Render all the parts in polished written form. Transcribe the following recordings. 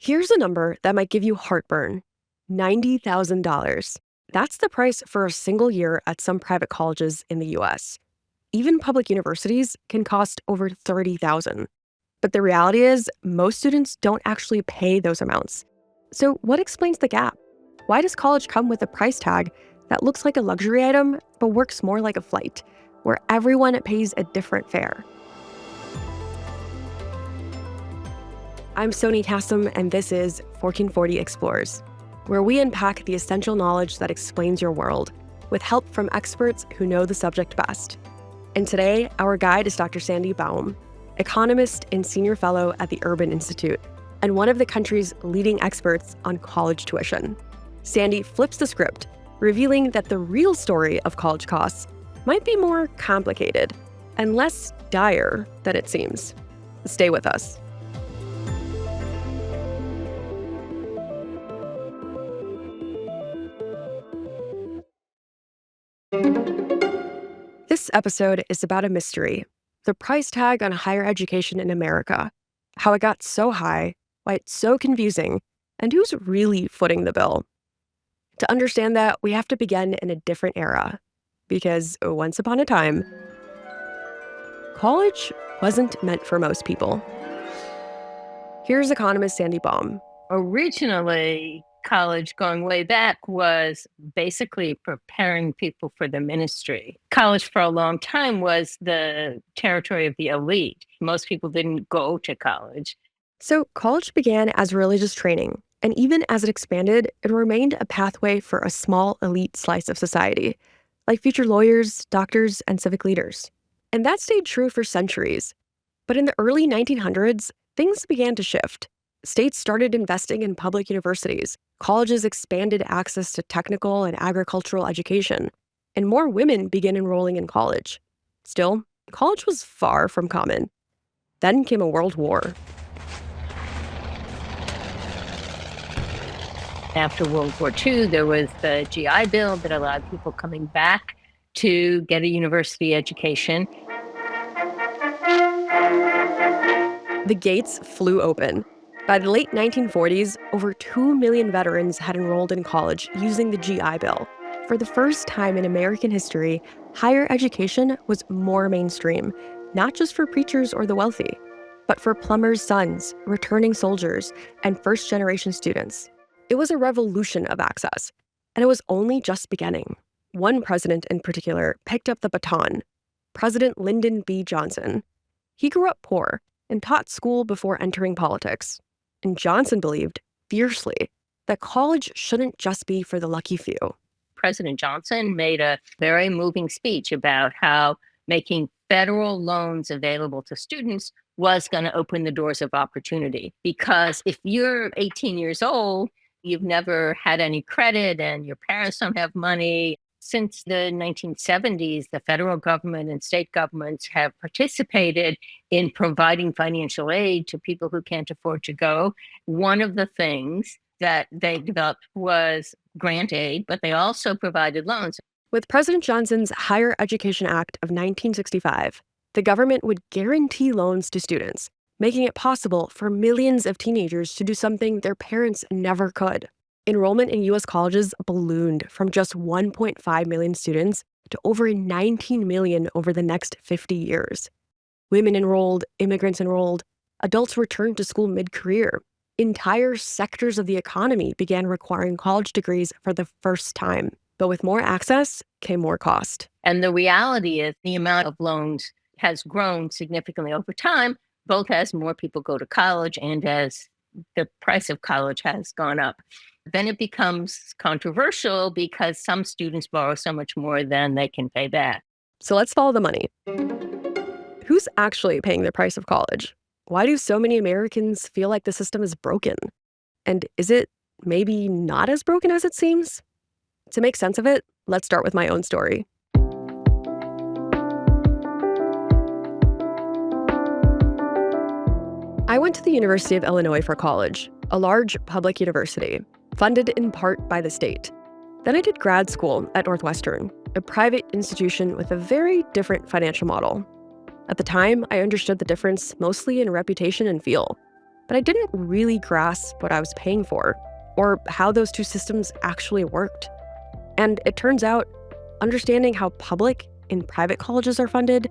Here's a number that might give you heartburn: $90,000. That's the price for a single year at some private colleges in the US. Even public universities can cost over $30,000. But the reality is, most students don't actually pay those amounts. So, what explains the gap? Why does college come with a price tag that looks like a luxury item but works more like a flight, where everyone pays a different fare? I'm Sony Kassam, and this is 1440 Explores, where we unpack the essential knowledge that explains your world, with help from experts who know the subject best. And today, our guide is Dr. Sandy Baum, economist and senior fellow at the Urban Institute, and one of the country's leading experts on college tuition. Sandy flips the script, revealing that the real story of college costs might be more complicated and less dire than it seems. Stay with us. This episode is about a mystery: the price tag on higher education in America, how it got so high, why it's so confusing, and who's really footing the bill. To understand that, we have to begin in a different era, because once upon a time, college wasn't meant for most people. Here's economist Sandy Baum. Originally, college, going way back, was basically preparing people for the ministry. College for a long time was the territory of the elite. Most people didn't go to college. So college began as religious training, and even as it expanded, it remained a pathway for a small elite slice of society, like future lawyers, doctors, and civic leaders. And that stayed true for centuries. But in the early 1900s, things began to shift. States started investing in public universities, colleges expanded access to technical and agricultural education, and more women began enrolling in college. Still, college was far from common. Then came a world war. After World War II, there was the GI Bill that allowed people coming back to get a university education. The gates flew open. By the late 1940s, over 2 million veterans had enrolled in college using the GI Bill. For the first time in American history, higher education was more mainstream, not just for preachers or the wealthy, but for plumbers' sons, returning soldiers, and first-generation students. It was a revolution of access, and it was only just beginning. One president in particular picked up the baton: President Lyndon B. Johnson. He grew up poor and taught school before entering politics. And Johnson believed, fiercely, that college shouldn't just be for the lucky few. President Johnson made a very moving speech about how making federal loans available to students was going to open the doors of opportunity. Because if you're 18 years old, you've never had any credit and your parents don't have money. Since the 1970s, the federal government and state governments have participated in providing financial aid to people who can't afford to go. One of the things that they developed was grant aid, but they also provided loans. With President Johnson's Higher Education Act of 1965, the government would guarantee loans to students, making it possible for millions of teenagers to do something their parents never could. Enrollment in U.S. colleges ballooned from just 1.5 million students to over 19 million over the next 50 years. Women enrolled, immigrants enrolled, adults returned to school mid-career. Entire sectors of the economy began requiring college degrees for the first time. But with more access came more cost. And the reality is the amount of loans has grown significantly over time, both as more people go to college and as the price of college has gone up. Then it becomes controversial because some students borrow so much more than they can pay back. So let's follow the money. Who's actually paying the price of college? Why do so many Americans feel like the system is broken? And is it maybe not as broken as it seems? To make sense of it, let's start with my own story. I went to the University of Illinois for college, a large public university, funded in part by the state. Then I did grad school at Northwestern, a private institution with a very different financial model. At the time, I understood the difference mostly in reputation and feel. but I didn't really grasp what I was paying for or how those two systems actually worked. And it turns out, understanding how public and private colleges are funded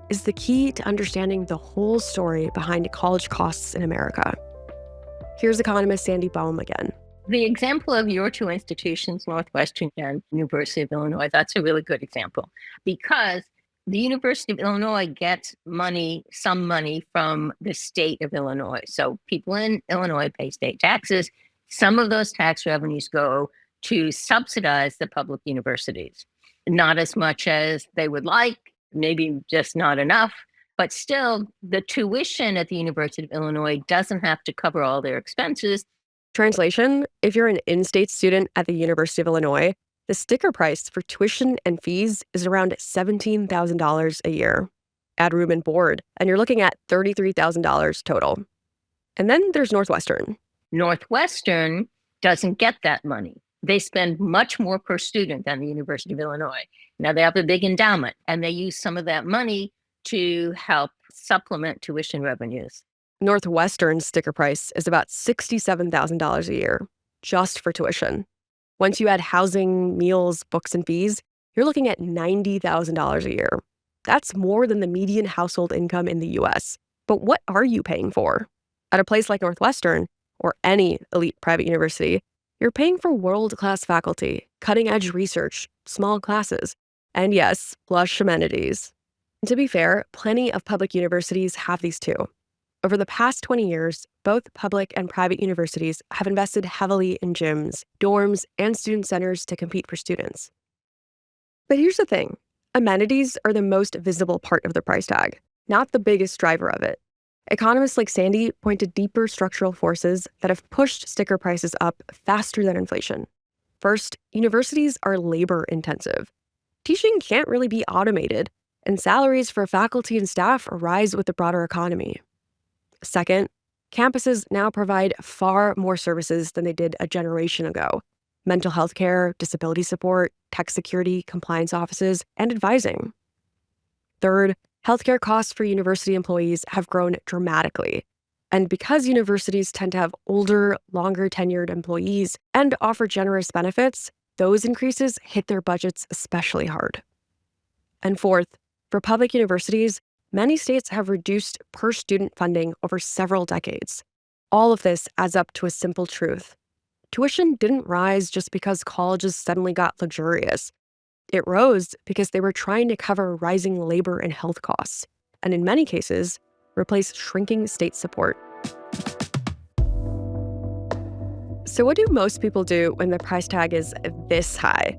is the key to understanding the whole story behind college costs in America. Here's economist Sandy Baum again. The example of your two institutions, Northwestern and University of Illinois, that's a really good example because the University of Illinois gets some money from the state of Illinois. So people in Illinois pay state taxes. Some of those tax revenues go to subsidize the public universities. Not as much as they would like, maybe just not enough, but still the tuition at the University of Illinois doesn't have to cover all their expenses. Translation, if you're an in-state student at the University of Illinois, the sticker price for tuition and fees is around $17,000 a year. Add room and board, and you're looking at $33,000 total. And then there's Northwestern. Northwestern doesn't get that money. They spend much more per student than the University of Illinois. Now they have a big endowment, and they use some of that money to help supplement tuition revenues. Northwestern's sticker price is about $67,000 a year, just for tuition. Once you add housing, meals, books, and fees, you're looking at $90,000 a year. That's more than the median household income in the US. But what are you paying for? At a place like Northwestern, or any elite private university, you're paying for world-class faculty, cutting-edge research, small classes, and yes, plush amenities. And to be fair, plenty of public universities have these too. Over the past 20 years, both public and private universities have invested heavily in gyms, dorms, and student centers to compete for students. But here's the thing. Amenities are the most visible part of the price tag, not the biggest driver of it. Economists like Sandy point to deeper structural forces that have pushed sticker prices up faster than inflation. First, universities are labor-intensive. Teaching can't really be automated, and salaries for faculty and staff rise with the broader economy. Second, campuses now provide far more services than they did a generation ago. Mental health care, disability support, tech security, compliance offices, and advising. Third, healthcare costs for university employees have grown dramatically. And because universities tend to have older, longer tenured employees and offer generous benefits, those increases hit their budgets especially hard. And fourth, for public universities, many states have reduced per-student funding over several decades. All of this adds up to a simple truth. Tuition didn't rise just because colleges suddenly got luxurious. It rose because they were trying to cover rising labor and health costs, and in many cases, replace shrinking state support. So what do most people do when the price tag is this high?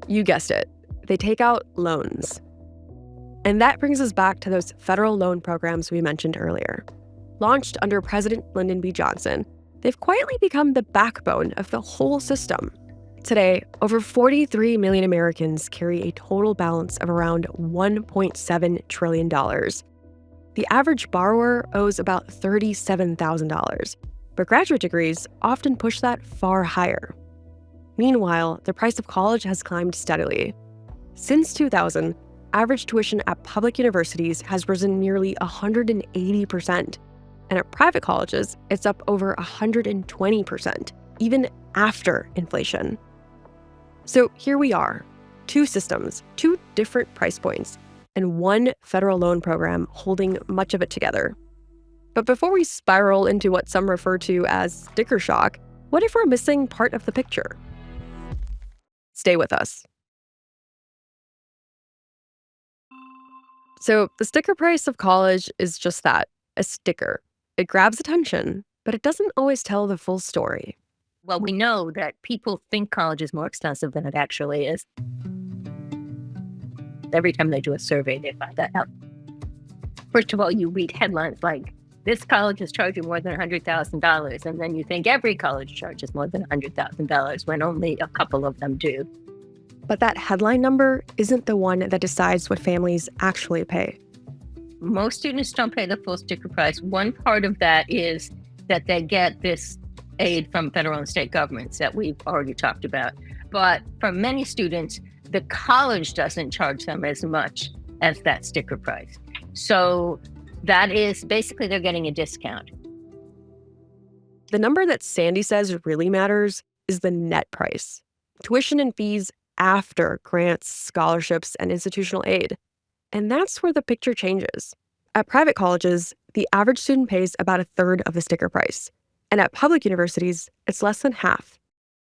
You guessed it. They take out loans. And that brings us back to those federal loan programs we mentioned earlier. Launched under President Lyndon B. Johnson, they've quietly become the backbone of the whole system. Today, over 43 million Americans carry a total balance of around $1.7 trillion. The average borrower owes about $37,000, but graduate degrees often push that far higher. Meanwhile, the price of college has climbed steadily. Since 2000, average tuition at public universities has risen nearly 180%, and at private colleges, it's up over 120%, even after inflation. So here we are, two systems, two different price points, and one federal loan program holding much of it together. But before we spiral into what some refer to as sticker shock, what if we're missing part of the picture? Stay with us. So the sticker price of college is just that, a sticker. It grabs attention, but it doesn't always tell the full story. Well, we know that people think college is more expensive than it actually is. Every time they do a survey, they find that out. First of all, you read headlines like, this college is charging more than $100,000, and then you think every college charges more than $100,000 when only a couple of them do. But that headline number isn't the one that decides what families actually pay. Most students don't pay the full sticker price. One part of that is that they get this aid from federal and state governments that we've already talked about. But for many students, the college doesn't charge them as much as that sticker price. So that is basically they're getting a discount. The number that Sandy says really matters is the net price, tuition and fees after grants, scholarships, and institutional aid. And that's where the picture changes. At private colleges, the average student pays about a third of the sticker price. And at public universities, it's less than half.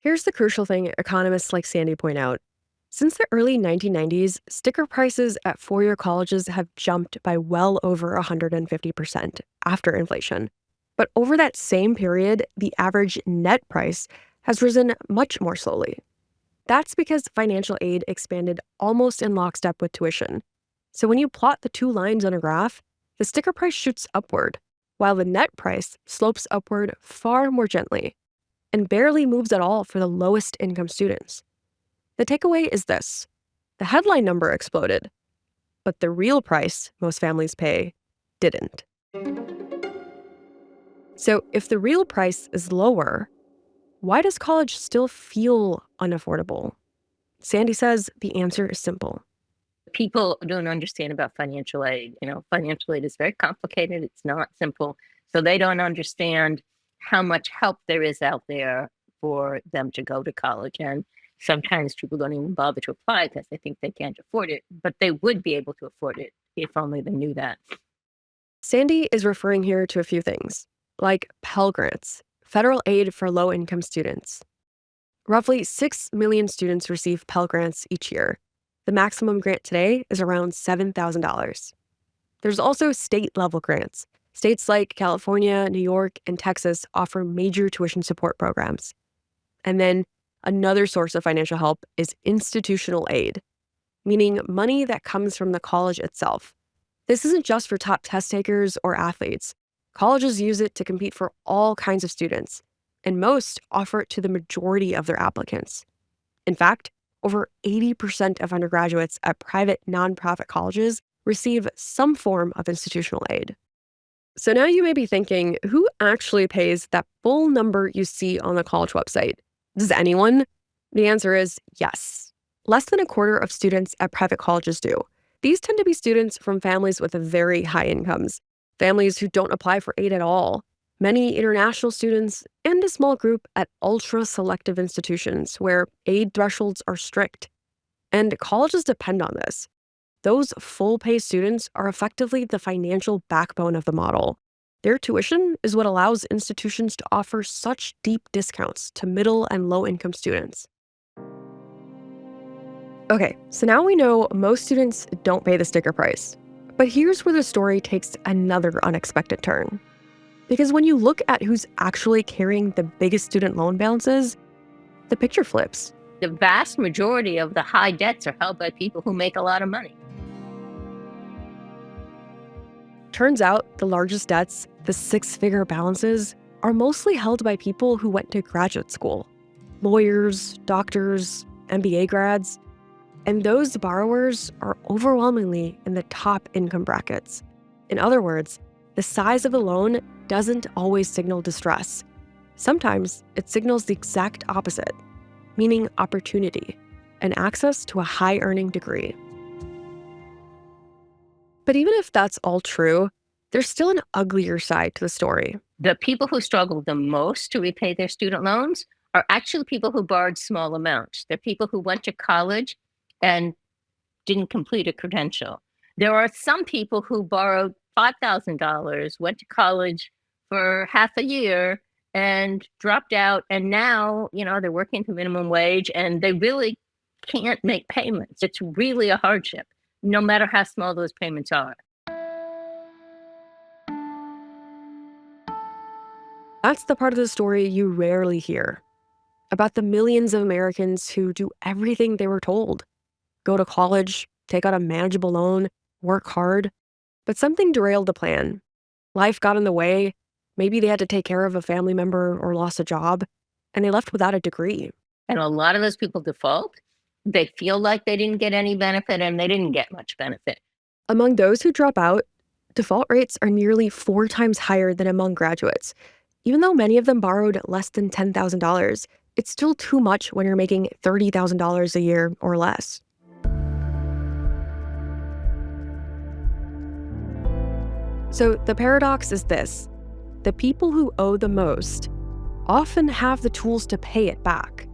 Here's the crucial thing economists like Sandy point out. Since the early 1990s, sticker prices at four-year colleges have jumped by well over 150% after inflation. But over that same period, the average net price has risen much more slowly. That's because financial aid expanded almost in lockstep with tuition. So when you plot the two lines on a graph, the sticker price shoots upward, while the net price slopes upward far more gently and barely moves at all for the lowest income students. The takeaway is this: the headline number exploded, but the real price most families pay didn't. So if the real price is lower, why does college still feel unaffordable? Sandy says the answer is simple. People don't understand about financial aid. Financial aid is very complicated. It's not simple. So they don't understand how much help there is out there for them to go to college. And sometimes people don't even bother to apply because they think they can't afford it, but they would be able to afford it if only they knew that. Sandy is referring here to a few things, like Pell Grants, federal aid for low-income students. Roughly 6 million students receive Pell Grants each year. The maximum grant today is around $7,000. There's also state-level grants. States like California, New York, and Texas offer major tuition support programs. And then another source of financial help is institutional aid, meaning money that comes from the college itself. This isn't just for top test takers or athletes. Colleges use it to compete for all kinds of students, and most offer it to the majority of their applicants. In fact, over 80% of undergraduates at private nonprofit colleges receive some form of institutional aid. So now you may be thinking, who actually pays that full number you see on the college website? Does anyone? The answer is yes. Less than a quarter of students at private colleges do. These tend to be students from families with very high incomes, families who don't apply for aid at all, many international students, and a small group at ultra-selective institutions where aid thresholds are strict. And colleges depend on this. Those full-pay students are effectively the financial backbone of the model. Their tuition is what allows institutions to offer such deep discounts to middle and low-income students. Okay, so now we know most students don't pay the sticker price. But here's where the story takes another unexpected turn. Because when you look at who's actually carrying the biggest student loan balances, the picture flips. The vast majority of the high debts are held by people who make a lot of money. Turns out the largest debts, the six-figure balances, are mostly held by people who went to graduate school. Lawyers, doctors, MBA grads. And those borrowers are overwhelmingly in the top income brackets. In other words, the size of the loan doesn't always signal distress. Sometimes it signals the exact opposite, meaning opportunity and access to a high-earning degree. But even if that's all true, there's still an uglier side to the story. The people who struggle the most to repay their student loans are actually people who borrowed small amounts. They're people who went to college and didn't complete a credential. There are some people who borrowed $5,000, went to college for half a year and dropped out. And now, they're working for minimum wage and they really can't make payments. It's really a hardship, no matter how small those payments are. That's the part of the story you rarely hear. About the millions of Americans who do everything they were told. Go to college, take out a manageable loan, work hard. But something derailed the plan. Life got in the way. Maybe they had to take care of a family member or lost a job, and they left without a degree. And a lot of those people default. They feel like they didn't get any benefit, and they didn't get much benefit. Among those who drop out, default rates are nearly 4 times higher than among graduates. Even though many of them borrowed less than $10,000, it's still too much when you're making $30,000 a year or less. So the paradox is this. The people who owe the most often have the tools to pay it back,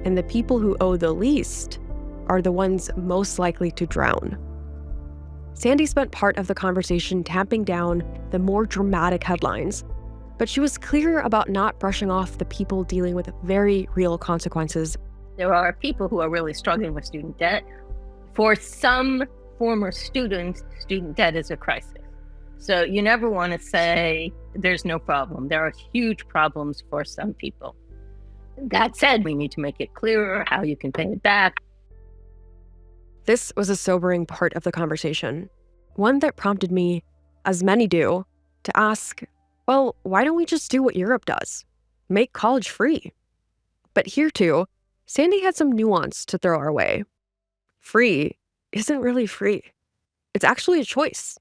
and the people who owe the least are the ones most likely to drown. Sandy spent part of the conversation tamping down the more dramatic headlines, but she was clear about not brushing off the people dealing with very real consequences. There are people who are really struggling with student debt. For some former students, student debt is a crisis. So you never want to say there's no problem. There are huge problems for some people. That said, we need to make it clearer how you can pay it back. This was a sobering part of the conversation, one that prompted me, as many do, to ask, well, why don't we just do what Europe does? Make college free. But here too, Sandy had some nuance to throw our way. Free isn't really free. It's actually a choice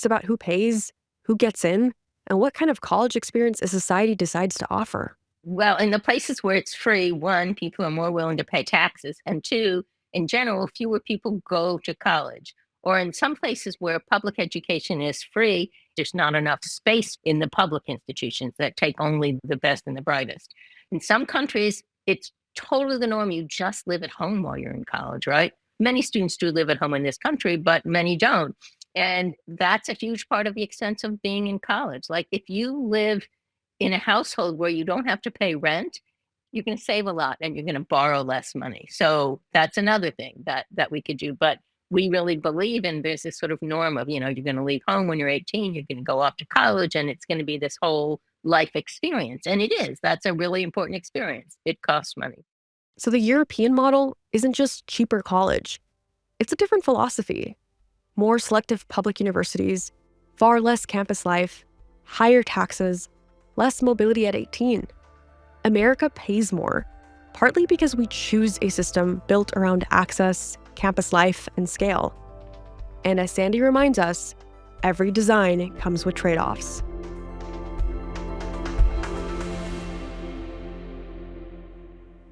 about who pays, who gets in, and what kind of college experience a society decides to offer. Well, in the places where it's free, one, people are more willing to pay taxes, and two, in general, fewer people go to college. Or in some places where public education is free, there's not enough space in the public institutions that take only the best and the brightest. In some countries, it's totally the norm. You just live at home while you're in college, right? Many students do live at home in this country, but many don't. And that's a huge part of the expense of being in college. Like if you live in a household where you don't have to pay rent, you're going to save a lot and you're going to borrow less money. So that's another thing that we could do. But we really believe in there's this sort of norm of, you're going to leave home when you're 18, you're going to go off to college, and it's going to be this whole life experience. And it is. That's a really important experience. It costs money. So the European model isn't just cheaper college. It's a different philosophy. More selective public universities, far less campus life, higher taxes, less mobility at 18. America pays more, partly because we choose a system built around access, campus life, and scale. And as Sandy reminds us, every design comes with trade-offs.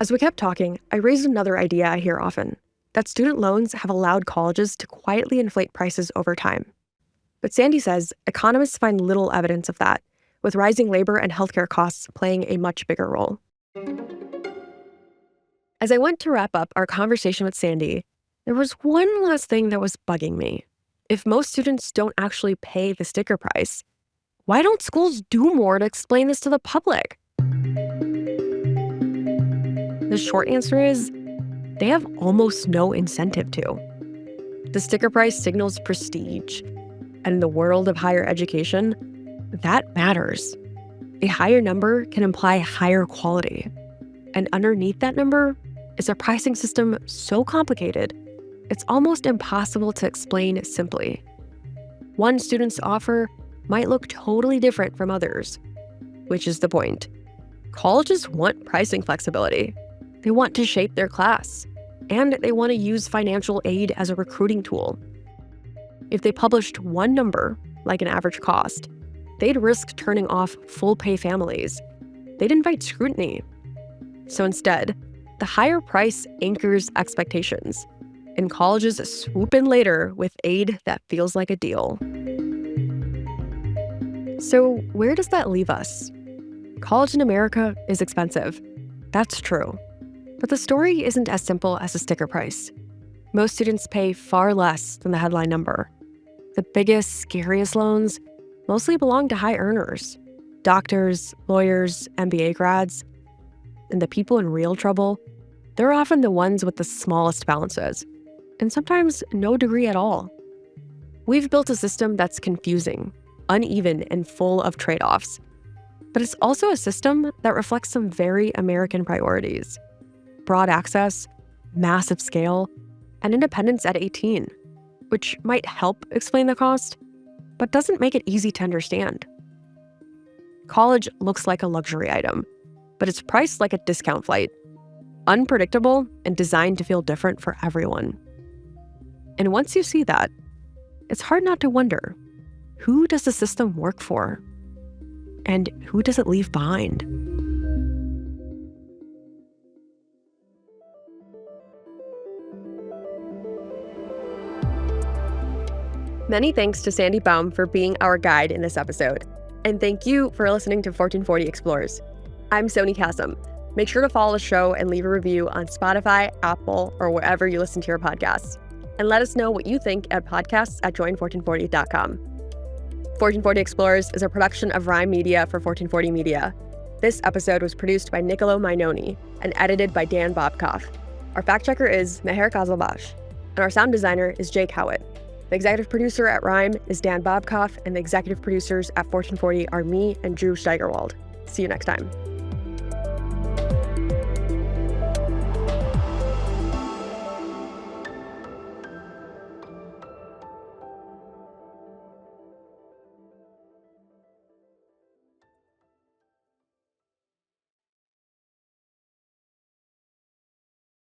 As we kept talking, I raised another idea I hear often, that student loans have allowed colleges to quietly inflate prices over time. But Sandy says economists find little evidence of that, with rising labor and healthcare costs playing a much bigger role. As I went to wrap up our conversation with Sandy, there was one last thing that was bugging me. If most students don't actually pay the sticker price, why don't schools do more to explain this to the public? The short answer is, they have almost no incentive to. The sticker price signals prestige, and in the world of higher education, that matters. A higher number can imply higher quality, and underneath that number is a pricing system so complicated, it's almost impossible to explain simply. One student's offer might look totally different from others, which is the point. Colleges want pricing flexibility. They want to shape their class, and they want to use financial aid as a recruiting tool. If they published one number, like an average cost, they'd risk turning off full-pay families. They'd invite scrutiny. So instead, the higher price anchors expectations, and colleges swoop in later with aid that feels like a deal. So where does that leave us? College in America is expensive. That's true. But the story isn't as simple as a sticker price. Most students pay far less than the headline number. The biggest, scariest loans mostly belong to high earners, doctors, lawyers, MBA grads. And the people in real trouble, they're often the ones with the smallest balances, and sometimes no degree at all. We've built a system that's confusing, uneven, and full of trade-offs. But it's also a system that reflects some very American priorities: broad access, massive scale, and independence at 18, which might help explain the cost, but doesn't make it easy to understand. College looks like a luxury item, but it's priced like a discount flight, unpredictable and designed to feel different for everyone. And once you see that, it's hard not to wonder, who does the system work for? And who does it leave behind? Many thanks to Sandy Baum for being our guide in this episode. And thank you for listening to 1440 Explores. I'm Sony Kassam. Make sure to follow the show and leave a review on Spotify, Apple, or wherever you listen to your podcasts. And let us know what you think at podcasts@join1440.com. 1440 Explores is a production of Rhyme Media for 1440 Media. This episode was produced by Nicolo Majnoni and edited by Dan Bobkoff. Our fact checker is Meher Qazilbash, and our sound designer is Jay Cowit. The executive producer at Rhyme is Dan Bobkoff, and the executive producers at 1440 are me and Drew Steigerwald. See you next time.